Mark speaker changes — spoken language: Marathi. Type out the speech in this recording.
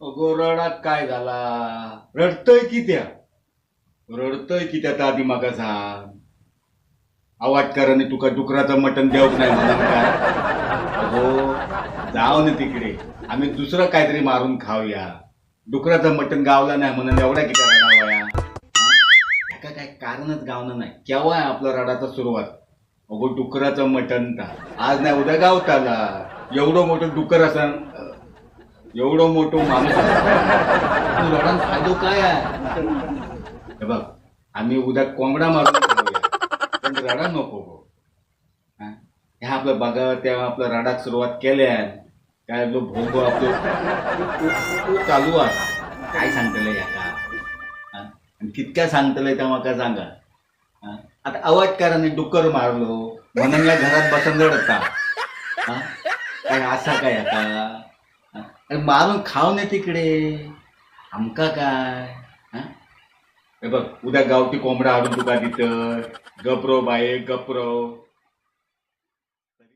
Speaker 1: अगो रडाक काय झाला? रडतय कित्या? रडतय कित्या तर आधी म्हाका सांग. आवाटकरांनी तुका डुकराचं मटण देऊक नाही म्हणून काय? अगो जाऊ ना तिकडे, आम्ही दुसरं काहीतरी मारून खाऊया. डुकराचं मटण गावला नाही म्हणून एवढा किती रडावया? ह्याका काय कारणच गावनं नाही. केव्हा आहे आपलं रडाचा सुरुवात? अगो डुकराचं मटण ता आज नाही उद्या गावताला. एवढं मोठं डुकर असं, एवढं मोठं माणूस रडान फायदो काय आहे? हे बघ, आम्ही उद्या कोंबडा मारून खाऊया, पण रडा नको हो. हा? ह्या आपलं बघा त्या आपलं रडाक सुरुवात केल्यान काय जो भोग आपलं चालू आहे. काय सांगतलंय याका? हा? आणि कितक्या सांगतलंय त्या माका सांगा. हा? आता अवाटकरांनी डुक्कर मारलो म्हणून या घरात बसून रडता. हा? काय असा काय आता? हा? अरे मारून खाऊ नये तिकडे, आमका काय? हा? हे बघ, उद्या गावठी कोंबडा आणून तुका तिथं गप्रो बाये गप्रो.